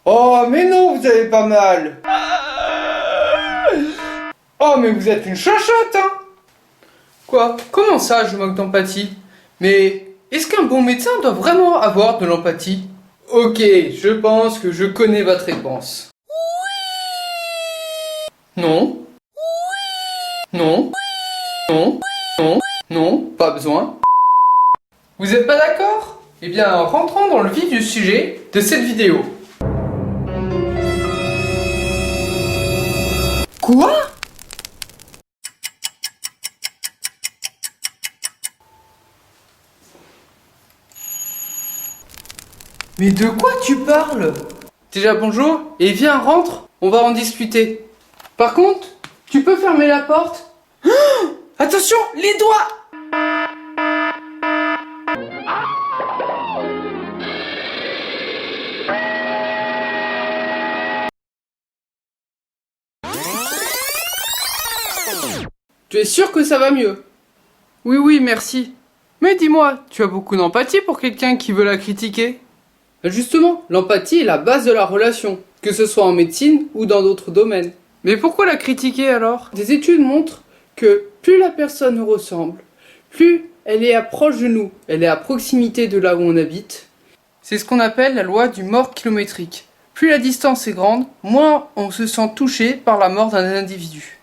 Oh, mais non, vous avez pas mal. Oh, mais vous êtes une chochotte, hein. Quoi? Comment ça, je manque d'empathie? Mais est-ce qu'un bon médecin doit vraiment avoir de l'empathie? Ok, je pense que je connais votre réponse. Non. Non. Non. Non. Non, pas besoin. Vous êtes pas d'accord? Eh bien, rentrons dans le vif du sujet de cette vidéo. Quoi? Mais de quoi tu parles? Déjà bonjour, et viens, rentre, on va en discuter. Par contre, tu peux fermer la porte? Attention, les doigts! Tu es sûr que ça va mieux? Oui, oui, merci. Mais dis-moi, tu as beaucoup d'empathie pour quelqu'un qui veut la critiquer? Justement, l'empathie est la base de la relation, que ce soit en médecine ou dans d'autres domaines. Mais pourquoi la critiquer alors? Des études montrent que plus la personne nous ressemble, plus elle est proche de nous, elle est à proximité de là où on habite. C'est ce qu'on appelle la loi du mort kilométrique. Plus la distance est grande, moins on se sent touché par la mort d'un individu.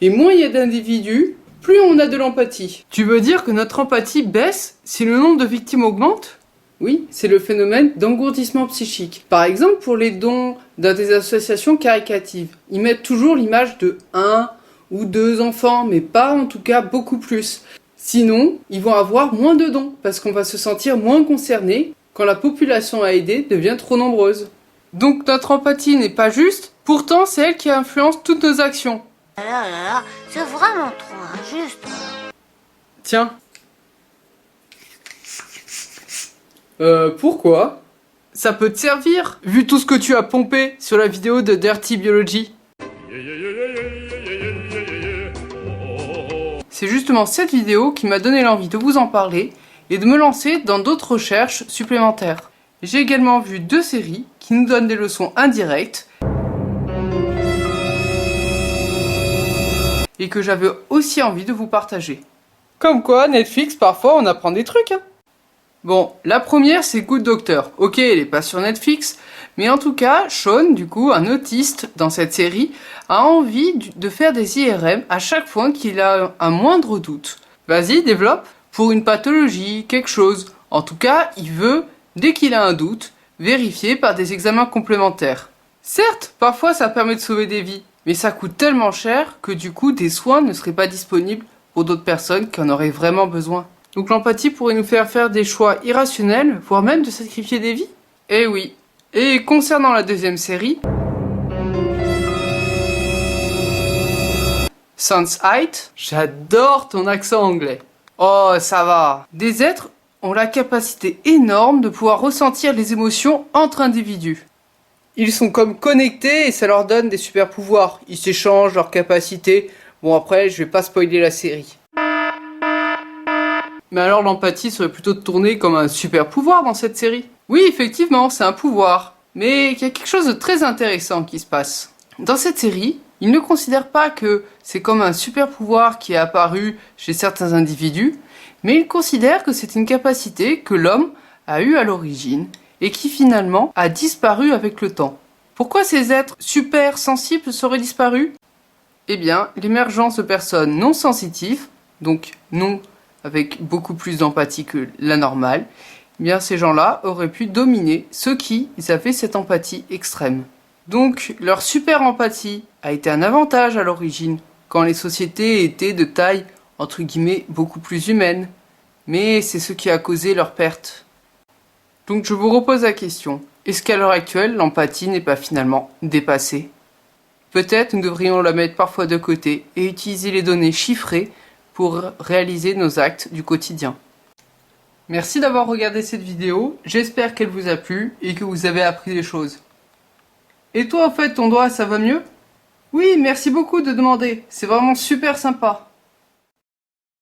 Et moins il y a d'individus, plus on a de l'empathie. Tu veux dire que notre empathie baisse si le nombre de victimes augmente? Oui, c'est le phénomène d'engourdissement psychique. Par exemple, pour les dons dans des associations caritatives, ils mettent toujours l'image de 1 ou 2 enfants, mais pas en tout cas beaucoup plus. Sinon, ils vont avoir moins de dons, parce qu'on va se sentir moins concerné quand la population à aider devient trop nombreuse. Donc notre empathie n'est pas juste, pourtant c'est elle qui influence toutes nos actions. C'est vraiment trop injuste. Tiens. Pourquoi? Ça peut te servir, vu tout ce que tu as pompé sur la vidéo de Dirty Biology. C'est justement cette vidéo qui m'a donné l'envie de vous en parler et de me lancer dans d'autres recherches supplémentaires. J'ai également vu 2 séries qui nous donnent des leçons indirectes et que j'avais aussi envie de vous partager. Comme quoi, Netflix, parfois on apprend des trucs, hein. Bon, la première c'est Good Doctor. Ok, elle est pas sur Netflix, mais en tout cas, Sean, du coup, un autiste dans cette série, a envie de faire des IRM à chaque fois qu'il a un moindre doute. Vas-y, développe. Pour une pathologie, quelque chose. En tout cas, il veut, dès qu'il a un doute, vérifier par des examens complémentaires. Certes, parfois ça permet de sauver des vies, mais ça coûte tellement cher que du coup, des soins ne seraient pas disponibles pour d'autres personnes qui en auraient vraiment besoin. Donc l'empathie pourrait nous faire faire des choix irrationnels, voire même de sacrifier des vies? Eh oui. Et concernant la deuxième série, Sense8, j'adore ton accent anglais. Oh, ça va. Des êtres ont la capacité énorme de pouvoir ressentir les émotions entre individus. Ils sont comme connectés et ça leur donne des super pouvoirs. Ils s'échangent leurs capacités. Bon après, je vais pas spoiler la série. Mais alors l'empathie serait plutôt tournée comme un super pouvoir dans cette série? Oui, effectivement, c'est un pouvoir. Mais il y a quelque chose de très intéressant qui se passe. Dans cette série, ils ne considèrent pas que c'est comme un super pouvoir qui est apparu chez certains individus, mais ils considèrent que c'est une capacité que l'homme a eue à l'origine et qui finalement a disparu avec le temps. Pourquoi ces êtres super sensibles seraient disparus? Eh bien, l'émergence de personnes non sensitives, donc non avec beaucoup plus d'empathie que la normale, eh bien ces gens-là auraient pu dominer ceux qui avaient cette empathie extrême. Donc leur super empathie a été un avantage à l'origine, quand les sociétés étaient de taille entre guillemets beaucoup plus humaine, mais c'est ce qui a causé leur perte. Donc je vous repose la question, est-ce qu'à l'heure actuelle l'empathie n'est pas finalement dépassée? Peut-être nous devrions la mettre parfois de côté et utiliser les données chiffrées pour réaliser nos actes du quotidien. Merci d'avoir regardé cette vidéo, j'espère qu'elle vous a plu et que vous avez appris des choses. Et toi en fait, ton doigt ça va mieux? Oui, merci beaucoup de demander, c'est vraiment super sympa.